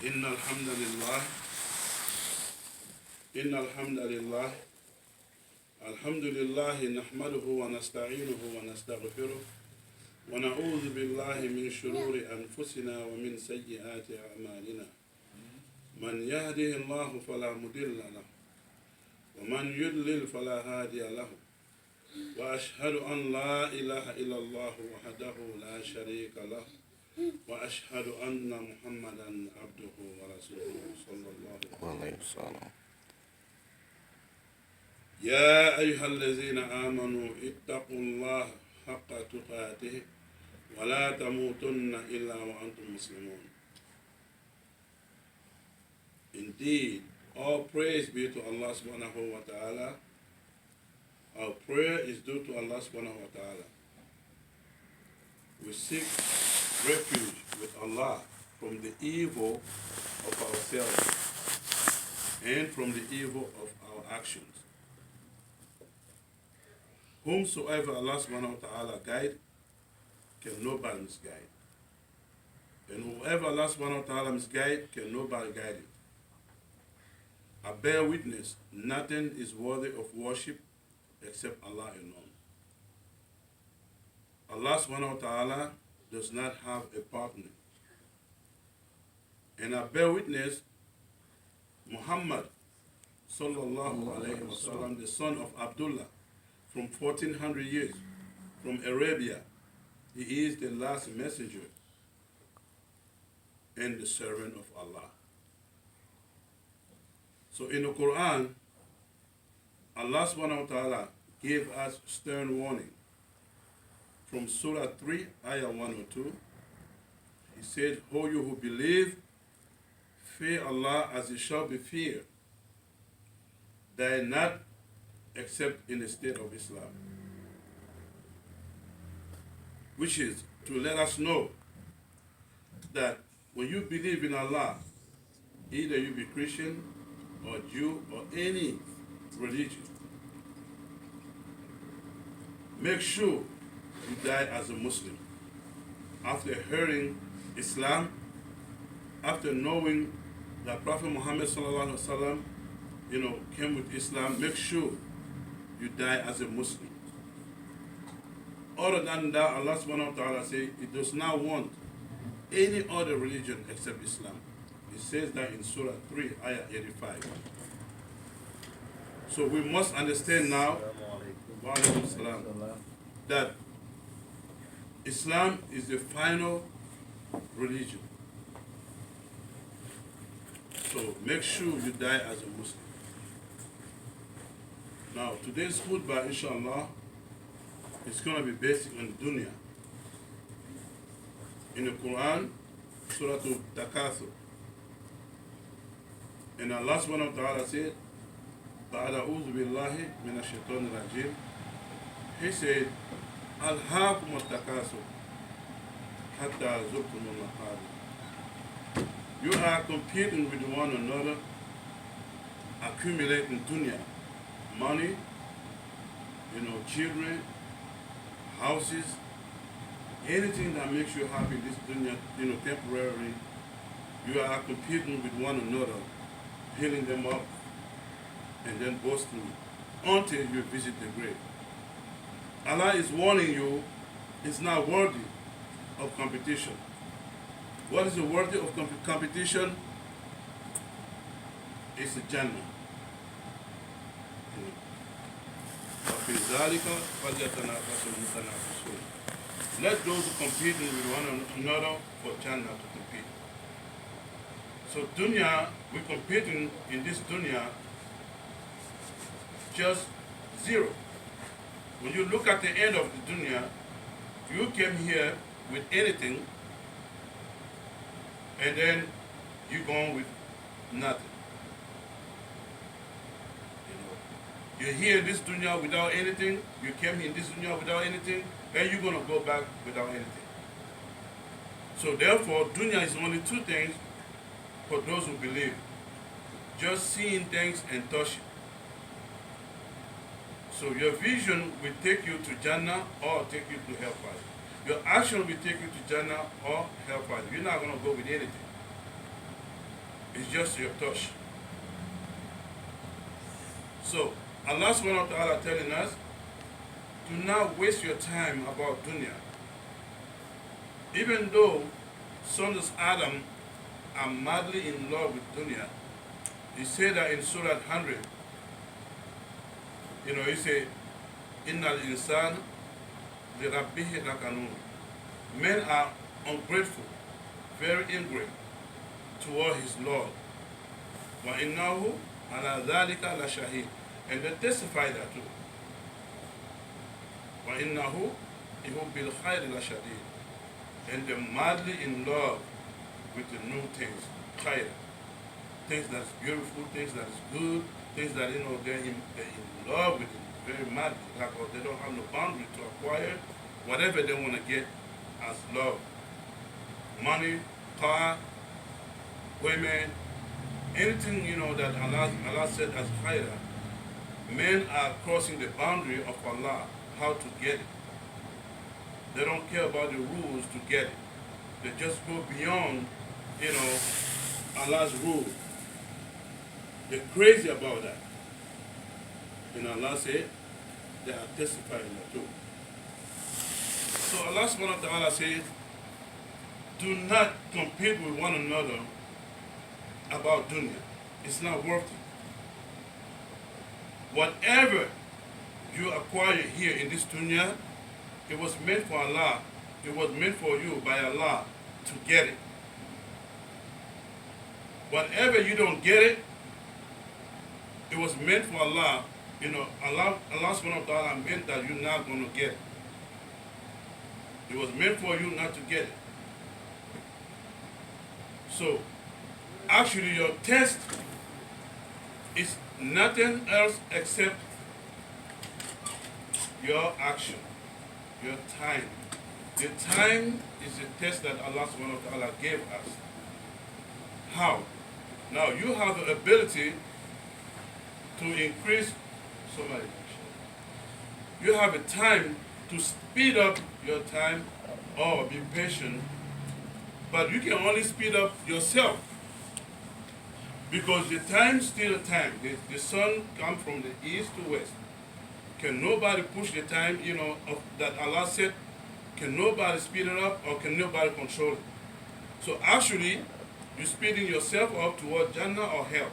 إن الحمد لله إن الحمد لله الحمد لله نحمده ونستعينه ونستغفره ونعوذ بالله من شرور أنفسنا ومن سيئات أعمالنا من يهده الله فلا مضل له ومن يضلل فلا هادي له وأشهد أن لا إله إلا الله وحده لا شريك له وأشهد أن محمدا عبده ورسوله صلى الله عليه وسلم يا أيها الذين آمنوا اتقوا الله حق تقاته ولا تموتن إلا وأنتم مسلمون. Indeed, all praise be to Allah subhanahu wa ta'ala. Our prayer is due to Allah subhanahu wa ta'ala. We seek refuge with Allah from the evil of ourselves and from the evil of our actions. Whomsoever Allah subhanahu wa ta'ala guide, can nobody misguide. And whoever Allah subhanahu wa ta'ala misguide, can nobody guide it. I bear witness, nothing is worthy of worship except Allah alone. Allah subhanahu wa ta'ala does not have a partner. And I bear witness, Muhammad sallallahu alayhi wa sallam, the son of Abdullah, from 1400 years, from Arabia, he is the last messenger and the servant of Allah. So in the Quran, Allah subhanahu wa ta'ala gave us stern warning. From Surah 3, Ayah 102, He said, "O you who believe, fear Allah as it shall be feared. Die not except in the state of Islam." Which is to let us know that when you believe in Allah, either you be Christian or Jew or any religion, make sure you die as a Muslim. After hearing Islam, after knowing that Prophet Muhammad sallallahu alaihi wasallam, came with Islam, make sure you die as a Muslim. Other than that, Allah subhanahu wa ta'ala says He does not want any other religion except Islam. He says that in Surah 3, Ayah 85. So we must understand now that Islam is the final religion. So make sure you die as a Muslim. Now, today's khutbah, inshallah, is going to be based on dunya. In the Quran, Surah Al-Takathur. And Allah subhanahu wa ta'ala said, "Ba'da a'udhu billahi min ash-shaytan rajim." He said, "Alhaakum at-takathur hatta zurtum al-maqabir." You are competing with one another, accumulating dunya, money, children, houses, anything that makes you happy, this dunya, temporarily. You are competing with one another, healing them up, and then boasting until you visit the grave. Allah is warning you, it's not worthy of competition. What is the worthy of competition? It's the Jannah. وَفِي ذَلِكَ فَلْيَتَنَافَسِ الْمُتَنَافِسُونَ. Let those who compete with one another for Jannah to compete. So dunya, we're competing in this dunya just zero. When you look at the end of the dunya, you came here with anything, and then you're going with nothing. You're here in this dunya without anything, you came in this dunya without anything, then you're going to go back without anything. So therefore, dunya is only two things for those who believe. Just seeing things and touching. So your vision will take you to Jannah or take you to hellfire. Your action will take you to Jannah or hellfire. You're not going to go with anything. It's just your touch. So Allah subhanahu wa ta'ala telling us, do not waste your time about dunya. Even though sons of Adam are madly in love with dunya, he said that in Surah 100, he said, Innal insan li rabbihi lakanun. Men are ungrateful, very angry toward his Lord. Wa innahu ala dhalika la shahid. And they testify that too. Wa innahu bil khayri la shadid. And they're madly in love with the new things, khayr. Things that's beautiful, things that is good, things that, they're in love with it, very madly. Like, they don't have no boundary to acquire whatever they want to get as love. Money, car, women, anything, that Allah said as khayr. Men are crossing the boundary of Allah, how to get it. They don't care about the rules to get it. They just go beyond, Allah's rule. They're crazy about that. And Allah said, they are testifying that too. So Allah subhanahu wa ta'ala says, do not compete with one another about dunya. It's not worth it. Whatever you acquire here in this dunya, it was meant for Allah. It was meant for you by Allah to get it. Whatever you don't get it, it was meant for Allah. Allah subhanahu wa ta'ala meant that you're not going to get it. It was meant for you not to get it. So, actually your test is nothing else except your action, your time. The time is the test that Allah subhanahu wa ta'ala gave us. How? Now you have the ability to increase somebody. You have a time to speed up your time or be patient, but you can only speed up yourself. Because the time is still a time. The sun comes from the east to west. Can nobody push the time, that Allah said? Can nobody speed it up or can nobody control it? So actually, you're speeding yourself up toward Jannah or hell.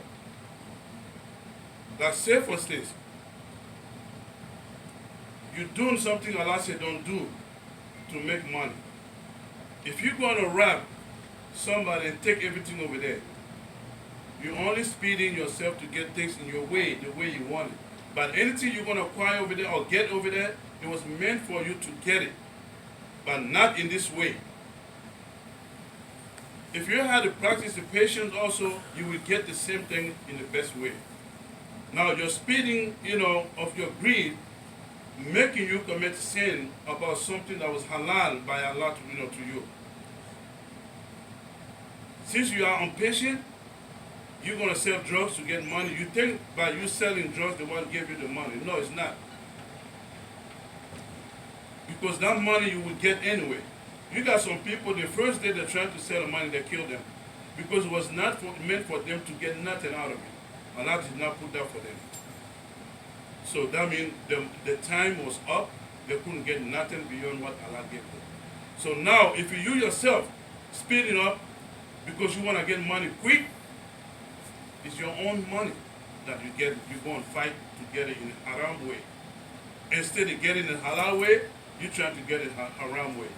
Like say for instance, you're doing something Allah said don't do to make money. If you're going to rob somebody and take everything over there, you're only speeding yourself to get things in your way, the way you want it. But anything you're going to acquire over there or get over there, it was meant for you to get it, but not in this way. If you had to practice the patience also, you will get the same thing in the best way. Now your speeding, of your greed, making you commit sin about something that was halal by Allah to you. Since you are impatient, you're going to sell drugs to get money. You think by you selling drugs, the one gave you the money. No, it's not. Because that money you will get anyway. You got some people, the first day they're trying to sell the money, they kill them. Because it was not meant for them to get nothing out of it. Allah did not put that for them. So that means the time was up. They couldn't get nothing beyond what Allah gave them. So now, if you yourself speeding up because you want to get money quick, it's your own money that you get. You go and fight to get it in a haram way. Instead of getting it in a halal way, you're trying to get it a haram way.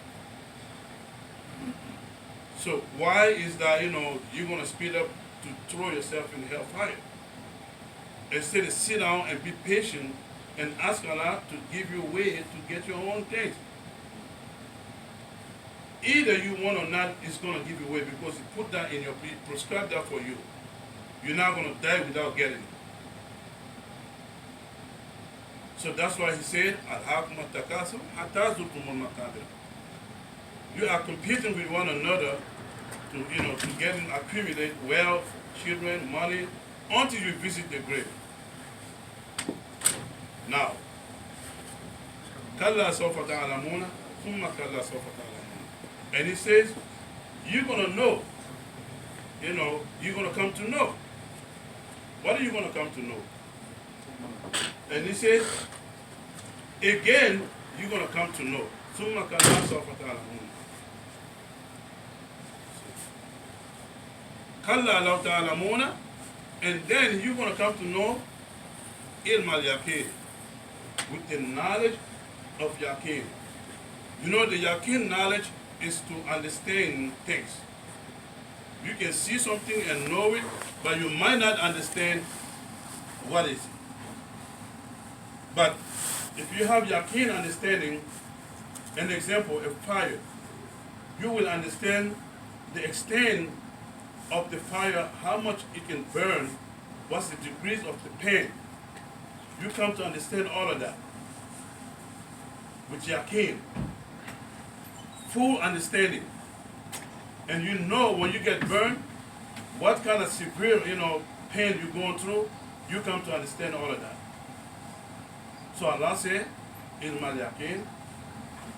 So why is that, you're going to speed up to throw yourself in hellfire? Instead of sit down and be patient and ask Allah to give you a way to get your own things. Either you want or not, it's going to give you a way because He put that in your, He prescribed that for you. You're not going to die without getting it. So that's why He said, "Alhaakum at-takasur hatta zurtumul maqabir." You are competing with one another to get and accumulate wealth, children, money, until you visit the grave. Now, kalla sawfa ta'lamuna, thumma kalla sawfa ta'lamuna. And He says, you're going to know you're going to come to know. What are you going to come to know? And he said, again, you're going to come to know. ثم كلا سوف تعلمون. كلا لو تعلمون, and then you're going to come to know ilm al-yaqeen, with the knowledge of yaqeen. You know, the yaqeen knowledge is to understand things. You can see something and know it, but you might not understand what is it. But if you have yaqeen understanding, an example, a fire, you will understand the extent of the fire, how much it can burn, what's the degrees of the pain. You come to understand all of that with yaqeen, full understanding. And you know when you get burned, what kind of severe, pain you're going through, you come to understand all of that. So Allah said, ilm al-yaqeen,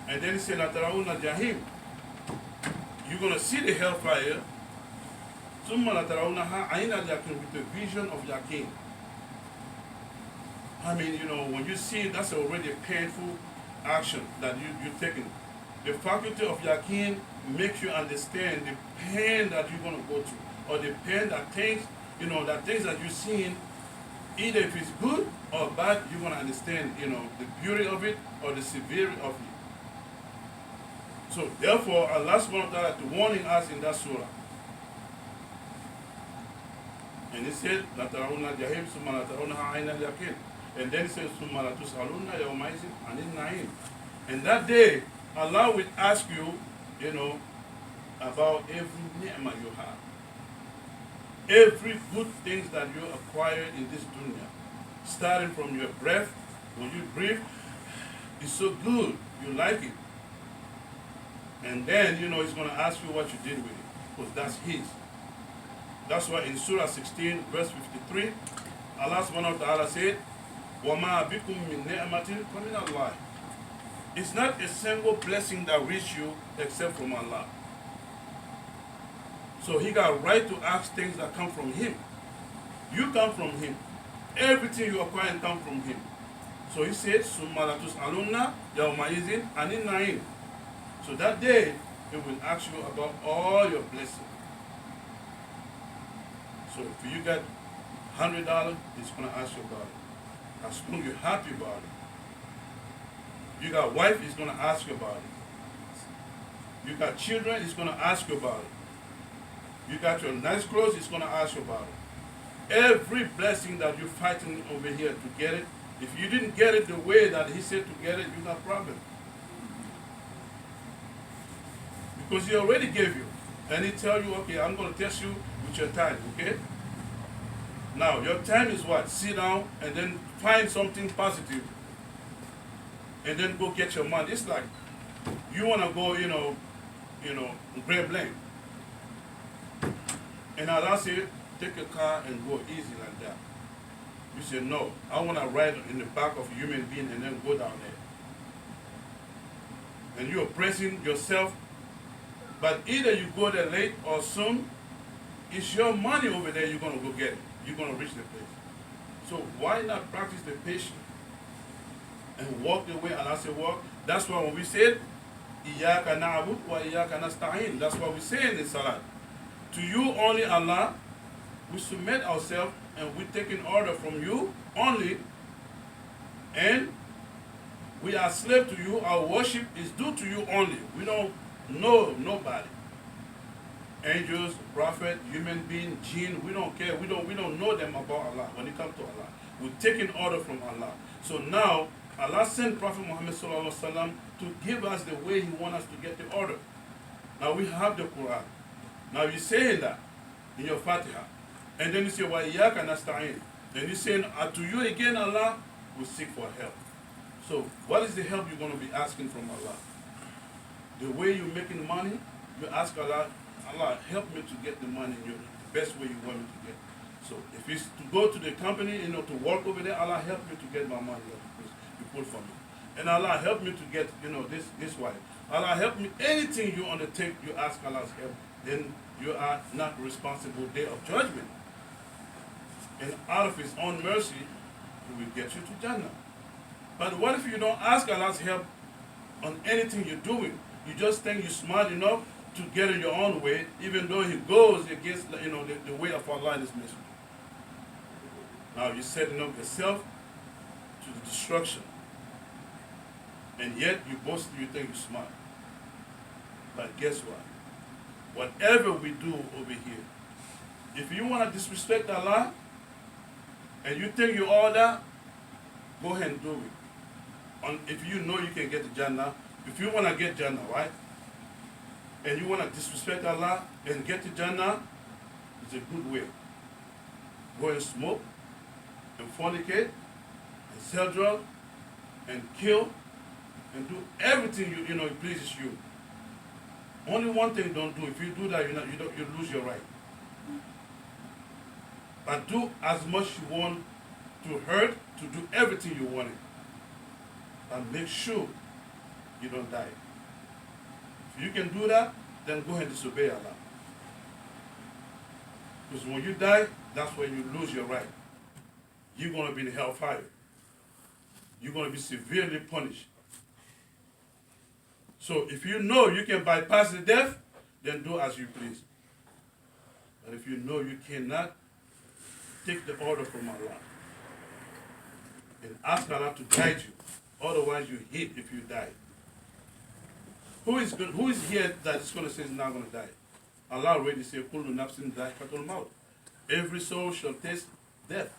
and then he said, La tarawunna jahim. You're going to see the hellfire. Summa la tarawunnaha ayn al-yaqeen, with the vision of yaqeen. I mean, when you see it, that's already a painful action that you're taking. The faculty of yaqeen makes you understand the pain that you're going to go through, or the pain that things that you're seeing, either if it's good or bad, you're going to understand, the beauty of it or the severity of it. So therefore, Allah subhanahu wa ta'ala is warning us in that surah. And he said, La tarawunna jahim, summa la tarawunnaha ayn al-yaqeen. And then he says, summa la tus'alunna yawma izin anin na'im. And that day, Allah will ask you, about every ni'mah you have. Every good things that you acquire in this dunya. Starting from your breath, when you breathe, it's so good, you like it. And then, he's going to ask you what you did with it, because that's his. That's why in Surah 16, verse 53, Allah subhanahu wa ta'ala said, وَمَا بِكُم مِّن نِعْمَةٍ فَمِنَ اللَّهِ. It's not a single blessing that reaches you except from Allah. So he got a right to ask things that come from him. You come from him. Everything you acquire comes from him. So he said, سُمَّ لَتُسْأَلُنَّ يَوْمَئِذٍ عَنِ النَّعِيمِ. So that day, he will ask you about all your blessings. So if you got $100, he's going to ask you about it. As long as you're happy about it. You got a wife, he's going to ask you about it. You got children, he's going to ask you about it. You got your nice clothes, he's going to ask you about it. Every blessing that you're fighting over here to get it, if you didn't get it the way that he said to get it, you got a problem. Because he already gave you. And he tell you, okay, I'm going to test you with your time, okay? Now, your time is what? Sit down and then find something positive. And then go get your money. It's like, you want to go, grab land. And Allah said, take a car and go easy like that. You say, no, I want to ride in the back of a human being and then go down there. And you're pressing yourself. But either you go there late or soon, it's your money over there, you're going to go get it. You're going to reach the place. So why not practice the patience and walk the way Allah said walk? That's why when we said, Iyaka na'bud wa iyaka nasta'in. That's what we say in Salat. To you only, Allah, we submit ourselves and we take an order from you only, and we are slave to you. Our worship is due to you only. We don't know nobody. Angels, prophet, human being, jinn, we don't care. We don't know them about Allah. When it comes to Allah, we take an order from Allah. So now Allah sent Prophet Muhammad sallallahu alaihi wasallam to give us the way He wants us to get the order. Now we have the Quran. Now you're saying that in your Fatiha, and then you say, "Wa iyyaka nasta'in." Then you're saying, "To you again, Allah, we seek for help." So what is the help you're going to be asking from Allah? The way you're making money, you ask Allah, Allah, help me to get the money the best way you want me to get. So if it's to go to the company, to work over there, Allah, help me to get my money you put for me. And Allah, help me to get, this wife. Allah, help me. Anything you undertake, you ask Allah's help then you are not responsible day of judgment. And out of his own mercy, he will get you to Jannah. But what if you don't ask Allah's help on anything you're doing? You just think you're smart enough to get in your own way, even though he goes against the way of Allah and his messenger. Now you're setting up yourself to the destruction. And yet you boast, you think you're smart. But guess what? Whatever we do over here, if you want to disrespect Allah and you think you all that, go ahead and do it. If you know you can get to Jannah, if you want to get Jannah, right? And you want to disrespect Allah and get to Jannah, it's a good way. Go and smoke and fornicate and sell drugs and kill and do everything it pleases you. Only one thing don't do. If you do that, you lose your right. But do as much you want to hurt, to do everything you want it. But make sure you don't die. If you can do that, then go ahead and disobey Allah. Because when you die, that's when you lose your right. You're going to be in hellfire. You're going to be severely punished. So if you know you can bypass the death, then do as you please. But if you know you cannot, take the order from Allah. And ask Allah to guide you. Otherwise you hit if you die. Who is here that is going to say he's not going to die? Allah already said, Kullu nafsin dha'iqatul maut. Every soul shall taste death.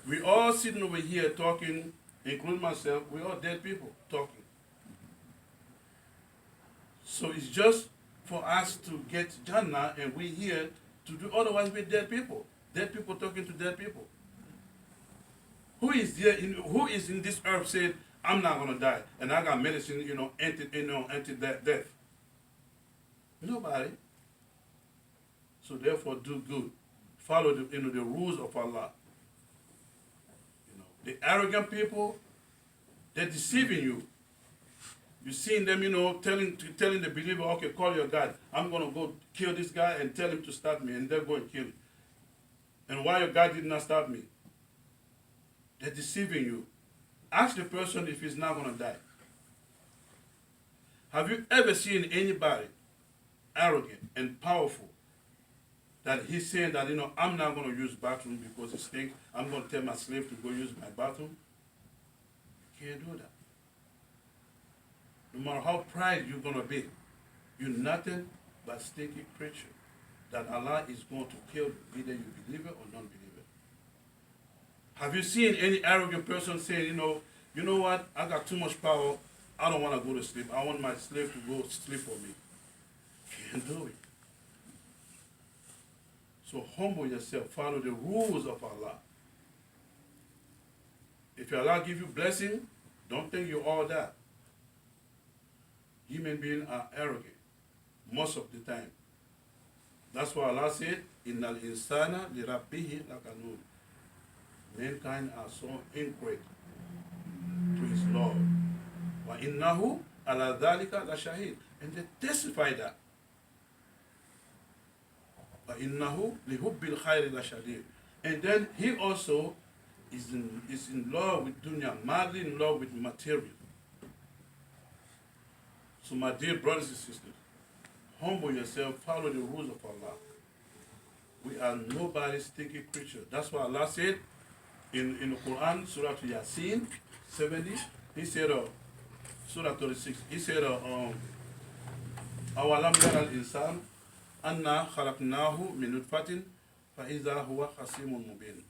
We all sitting over here talking, including myself, we all dead people talking. So it's just for us to get Jannah and we here to do, otherwise we're dead people. Dead people talking to dead people. Who is there? Who is in this earth saying, I'm not going to die, and I got medicine, anti-death? Nobody. So therefore, do good. Follow the rules of Allah. The arrogant people, they're deceiving you. You're seeing them, telling the believer, okay, call your God. I'm going to go kill this guy and tell him to stop me, and they're going to kill him. And why your God did not stop me? They're deceiving you. Ask the person if he's not going to die. Have you ever seen anybody arrogant and powerful that he's saying that, I'm not going to use bathroom because it stinks. I'm going to tell my slave to go use my bathroom? Can't do that. No matter how proud you're going to be, you're nothing but stinky creature that Allah is going to kill, either you believe it or non-believer. Have you seen any arrogant person saying, you know what, I got too much power, I don't want to go to sleep, I want my slave to go sleep for me? Can't do it. So humble yourself, follow the rules of Allah. If Allah give you blessing, don't think you're all that. Human beings are arrogant most of the time. That's why Allah said, Innal insana li rabbihi lakanun. Mankind are so ingrate to his Lord. Wa innahu ala dhalika la shahid. And they testify that. Wa innahu li hubbil khayri la shadid. And then he also is in love with dunya, madly in love with material. So my dear brothers and sisters, humble yourself, follow the rules of Allah. We are nobody's sticky creature. That's what Allah said in the Quran, Surah Yasin 70. He said, Surah 36, he said, Awalam yara al-insan anna khalaqnahu min nutfatin fa idha huwa khasimun mubin.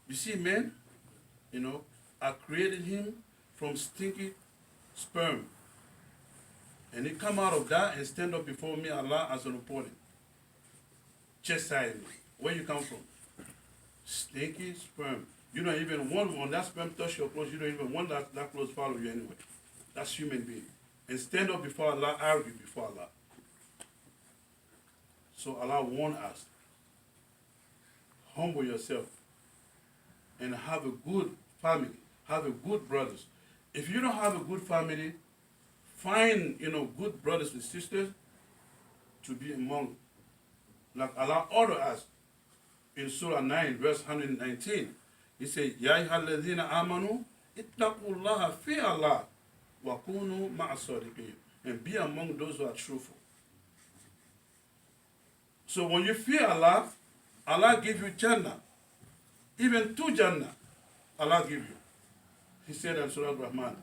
You see, man, I created him from stinky sperm. And he come out of that and stand up before me, Allah, as an opponent. Chastise me. Where you come from? Stinky sperm. You don't even want, when that sperm touch your clothes, you don't even want that clothes follow you anyway. That's human being. And stand up before Allah, argue before Allah. So Allah warned us. Humble yourself. And have a good family. Have a good brothers. If you don't have a good family, find, good brothers and sisters to be among Like Allah ordered us in Surah 9, verse 119. He said, Ya ayyuhalladhina amanu, ittaqullaha, fear Allah, wa kunu ma'as-sadiqin, and be among those who are truthful. So when you fear Allah, Allah give you Jannah. Even 2 Jannah, Allah give you. He said in Surah Rahman,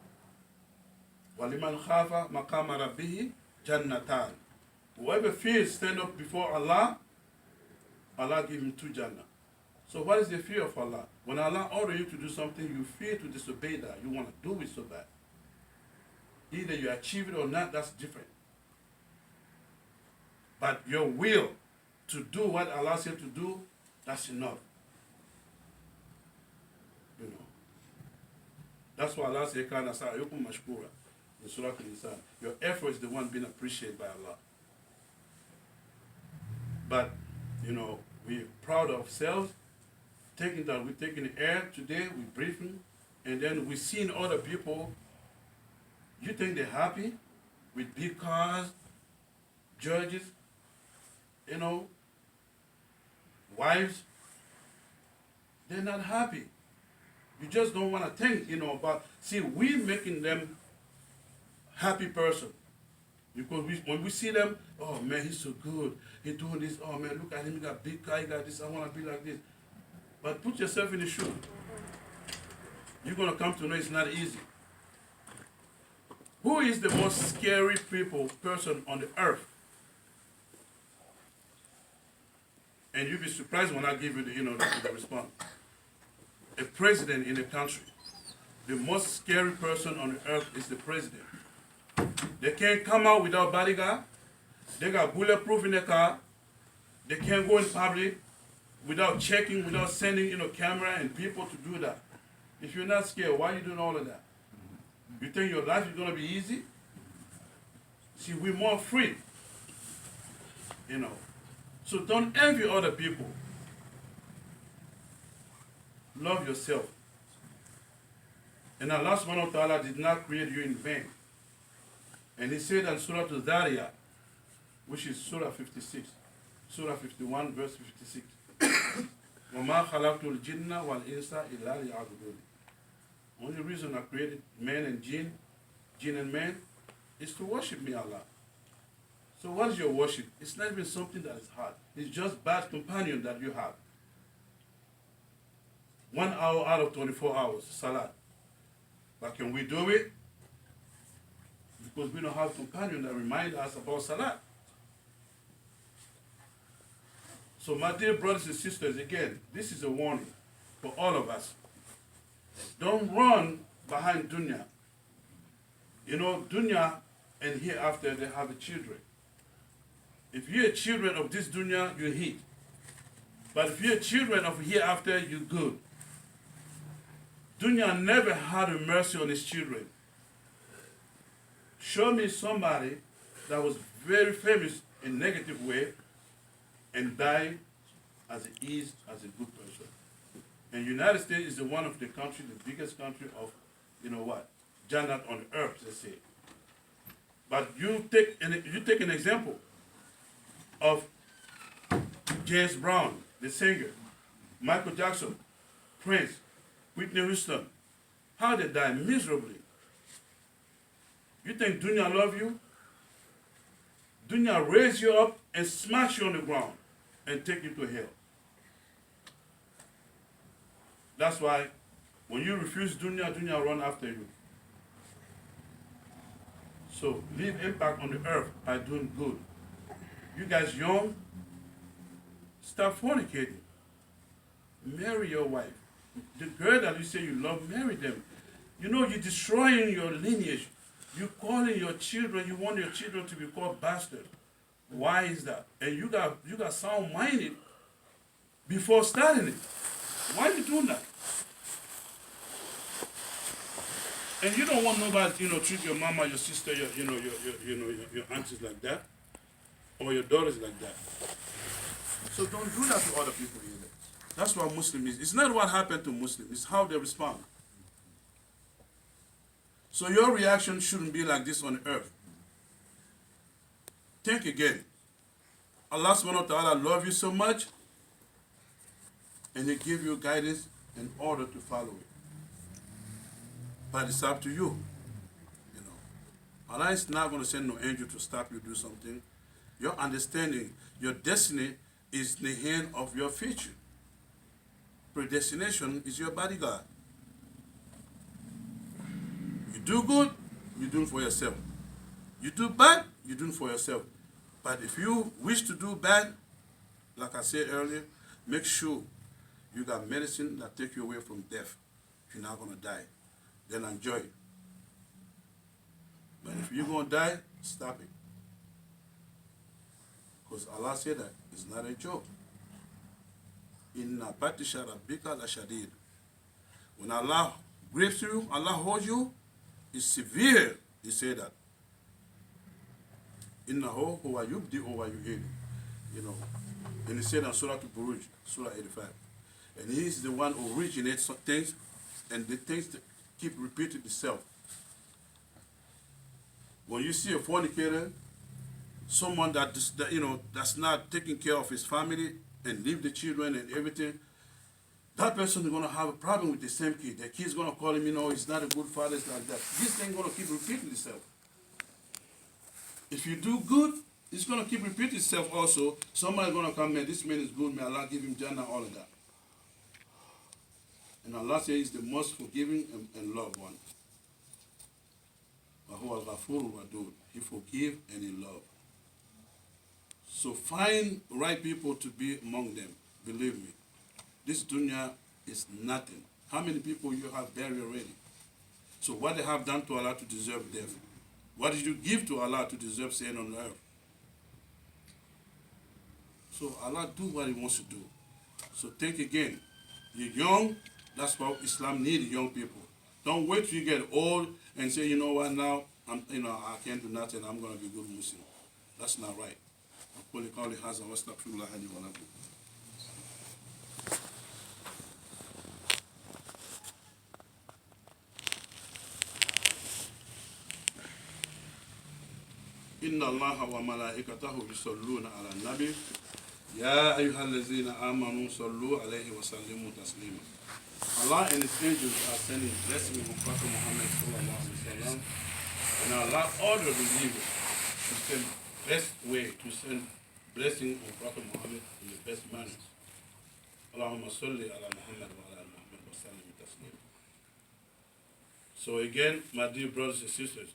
وَلِمَنْ خَافَ مَقَامَ رَبِّهِ جَنَّتَانِ. Whoever fears stand up before Allah, Allah give him 2 Jannah. So what is the fear of Allah? When Allah orders you to do something, you fear to disobey that. You want to do it so bad. Either you achieve it or not, that's different. But your will to do what Allah said to do, that's enough. You know. That's why Allah said, Kana sa'yukum mashkura in Surah Al-Insan. Your effort is the one being appreciated by Allah. But, you know, we're proud of ourselves, taking that we're taking the air today, we're breathing, and then we're seeing other people. You think they're happy with big cars, judges, you know, wives? They're not happy. You just don't want to think, you know, about, see, we're making them happy person. Because when we see them, oh man, he's so good. He's doing this, oh man, look at him, he got a big car, he got this, I want to be like this. But put yourself in the shoe. You're going to come to know it's not easy. Who is the most scary person on the earth? And you'll be surprised when I give you the response. A president in a country. The most scary person on the earth is the president. They can't come out without bodyguard. They got bulletproof in their car. They can't go in public without checking, without sending camera and people to do that. If you're not scared, why are you doing all of that? You think your life is going to be easy? See, we're more free. So don't envy other people. Love yourself. And Allah subhanahu wa ta'ala did not create you in vain. And He said in Surah Al-Dhariyat, which is Surah 56, Surah 51, verse 56, وَمَا خَلَقْتُ الْجِنَّ وَالْإِنسَ إِلَّا لِيَعْبُدُونِ. Only reason I created man and jinn and man, is to worship me, Allah. So what is your worship? It's not even something that is hard. It's just bad companion that you have. 1 hour out of 24 hours, salat. But can we do it? Because we don't have companion that remind us about salat. So my dear brothers and sisters, again, this is a warning for all of us. Don't run behind dunya. Dunya and hereafter they have the children. If you're children of this dunya, you hit. But if you're children of hereafter, you're good. Dunya never had a mercy on his children. Show me somebody that was very famous in a negative way and died as a good person. And United States is one of the countries, the biggest country of, Jannah on earth, they say. But you take an example of James Brown, the singer, Michael Jackson, Prince, Whitney Houston. How they die miserably. You think dunya love you? Dunya raise you up and smash you on the ground and take you to hell. That's why when you refuse dunya, dunya run after you. So leave impact on the earth by doing good. You guys young, stop fornicating. Marry your wife. The girl that you say you love, marry them. You're destroying your lineage. You're calling your children, you want your children to be called bastards. Why is that? And you got sound-minded before starting it. Why are you doing that? And you don't want nobody, treat your mama, your sister, your aunties like that, or your daughters like that. So don't do that to other people either. That's what Muslim is. It's not what happened to Muslims, it's how they respond. So your reaction shouldn't be like this on earth. Think again. Allah subhanahu wa ta'ala loves you so much, and He give you guidance in order to follow it. But it's up to you. You know, Allah is not going to send no angel to stop you do something. Your understanding, your destiny is in the hand of your future. Predestination is your bodyguard. You do good, you do it for yourself. You do bad, you do it for yourself. But if you wish to do bad, like I said earlier, make sure you got medicine that take you away from death. You're not going to die. Then enjoy it. But if you're going to die, stop it. Because Allah said that it's not a joke. Inna batisha rabbika la shadid. When Allah grips you, Allah holds you, it's severe. He said that. Innahu huwa yubdi'u wa yu'id. You know. And he said in Surah Al-Buruj, Surah 85. And he is the one who originates things, and the things that keep repeating itself. When you see a fornicator, someone that's not taking care of his family and leave the children and everything, that person is going to have a problem with the same kid. The kid's going to call him, he's not a good father, it's like that. This thing going to keep repeating itself. If you do good, it's going to keep repeating itself also. Somebody's going to come, man, this man is good, may Allah give him Jannah, all of that. And Allah says he's the most forgiving and loved one. He forgive and he love. So find right people to be among them. Believe me. This dunya is nothing. How many people you have buried already? So what they have done to Allah to deserve death? What did you give to Allah to deserve staying on earth? So Allah do what He wants to do. So think again. You're young, that's why Islam needs young people. Don't wait till you get old and say, you know what, now I can't do nothing, I'm going to be a good Muslim. That's not right. أقول قولي هذا وأستغفر الله لي ولكم. إن الله وملائكته يصلون على النبي يا أيها الذين آمنوا صلوا عليه وسلموا تسليما. Allah and His angels are sending blessings on Prophet Muhammad sallallahu alaihi wasallam, and Allah ordered the believers to send best way to send blessing on Prophet Muhammad in the best manners. Allahumma salli ala Muhammad wa ala Muhammad wa sallim taslim. So again, my dear brothers and sisters,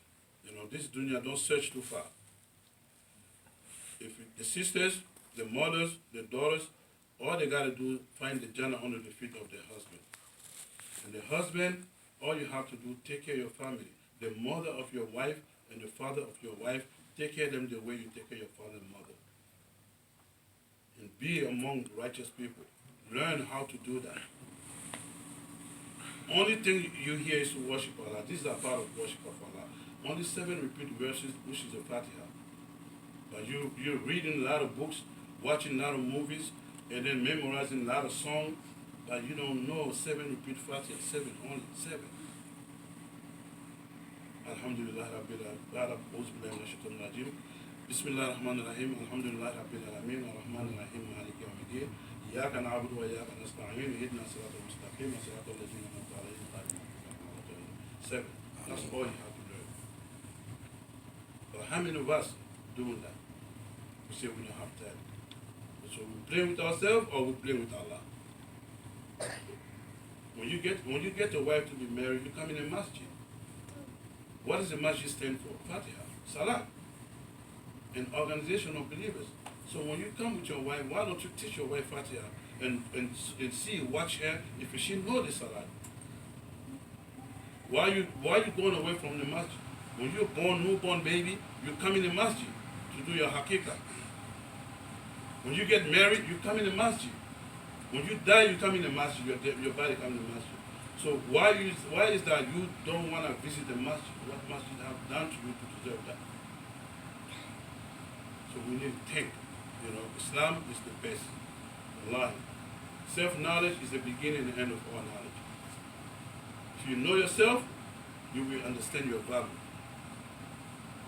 this dunya, don't search too far. If the sisters, the mothers, the daughters, all they got to do, find the Jannah under the feet of their husband. And the husband, all you have to do, take care of your family. The mother of your wife and the father of your wife, take care of them the way you take care of your father and mother. And be among righteous people. Learn how to do that. Only thing you hear is to worship Allah. This is a part of worship of Allah. Only 7 repeat verses, which is the Fatiha. But you're reading a lot of books, watching a lot of movies, and then memorizing a lot of songs, but you don't know 7 repeat Fatiha. 7, only 7. Alhamdulillah Rabbil Alamin. Bismillah ar-Rahman ar-Rahim. Alhamdulillah Rabbil Alamin. Ar-Rahman ar-Rahim. Maliki yawmiddin. Iyyaka na'budu wa iyyaka nasta'in. Ihdina as-siratal mustaqim. Siratal ladzina an'amta alayhim ghayril maghdubi alayhim. 7. That's all you have to learn. But how many of us doing that? We say we don't have time. So we play with ourselves or we play with Allah. When you get a wife to be married, you come in a masjid. What does the masjid stand for? Fatiha, Salah, an organization of believers. So when you come with your wife, why don't you teach your wife Fatiha and see, watch her if she knows the Salah? Why you going away from the masjid? When you're born, newborn baby, you come in the masjid to do your hakika. When you get married, you come in the masjid. When you die, you come in the masjid. Your body comes in the masjid. So why is that you don't want to visit the masjid? What masjid have done to you to deserve that? So we need to think. Islam is the best. Allah. Self-knowledge is the beginning and end of all knowledge. If you know yourself, you will understand your value.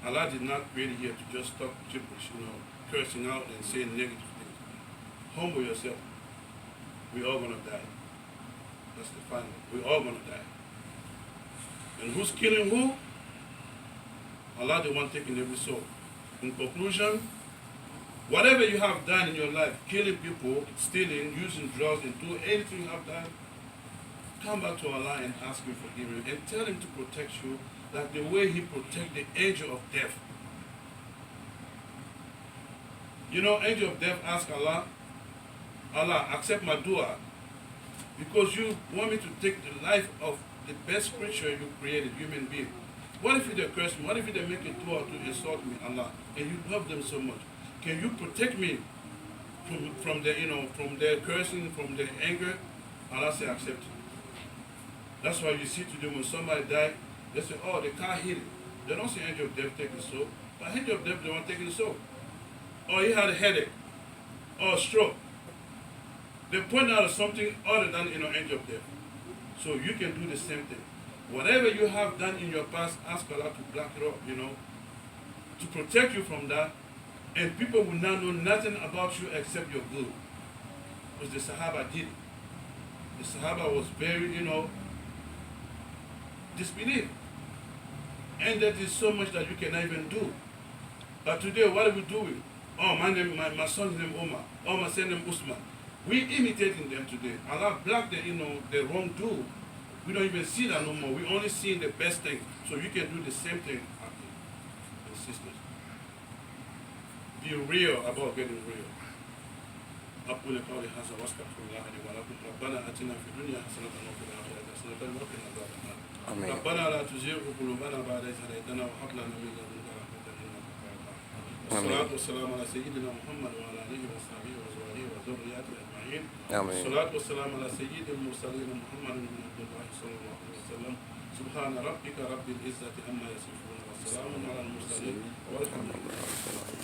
Allah did not create here to just talk gibberish, cursing out and saying negative things. Humble yourself. We're all going to die. That's the final. We're all going to die. And who's killing who? Allah the one taking every soul. In conclusion, whatever you have done in your life, killing people, stealing, using drugs, and doing anything you have done, come back to Allah and ask Him forgiveness and tell Him to protect you like the way He protect the angel of death. You know, angel of death ask Allah, Allah, accept my dua because you want me to take the life of the best creature you created, human being. What if they curse me? What if they make a dua to insult me, Allah, and you love them so much? Can you protect me from their, from their cursing, from their anger? Allah say, accept it. That's why you see today when somebody die, they say, oh, they can't heal it. They don't say angel of death take the soul, but angel of death the one taking the soul. Or he had a headache, or a stroke. They point out something other than angel of death. So you can do the same thing. Whatever you have done in your past, ask Allah to block it up, to protect you from that. And people will not know nothing about you except your good. Because the Sahaba did it. The Sahaba was very, disbelieved. And that is so much that you cannot even do. But today, what are we doing? Oh, my son's name Omar. Oh, my son's name Usman. We imitating them today. Allah blocked the wrong do. We don't even see that no more. We only see the best thing. So you can do the same thing, sisters. Be real about getting real. أقول قولي هذا واستغفر الله لي ولكم ربنا آتنا في الدنيا حسنة وفي الآخرة حسنة وقنا عذاب النار. ربنا لا تزغ قلوبنا بعد إذ هديتنا وهب لنا من لدنك رحمة إنك أنت الوهاب. والصلاة والسلام على سيدنا محمد وعلى آله وصحبه وأزواجه وذرياته أجمعين. والصلاة والسلام على سيد المرسلين محمد بن عبد الله صلى الله عليه وسلم. سبحان ربك رب العزة عما يصفون وسلام على المرسلين والحمد لله.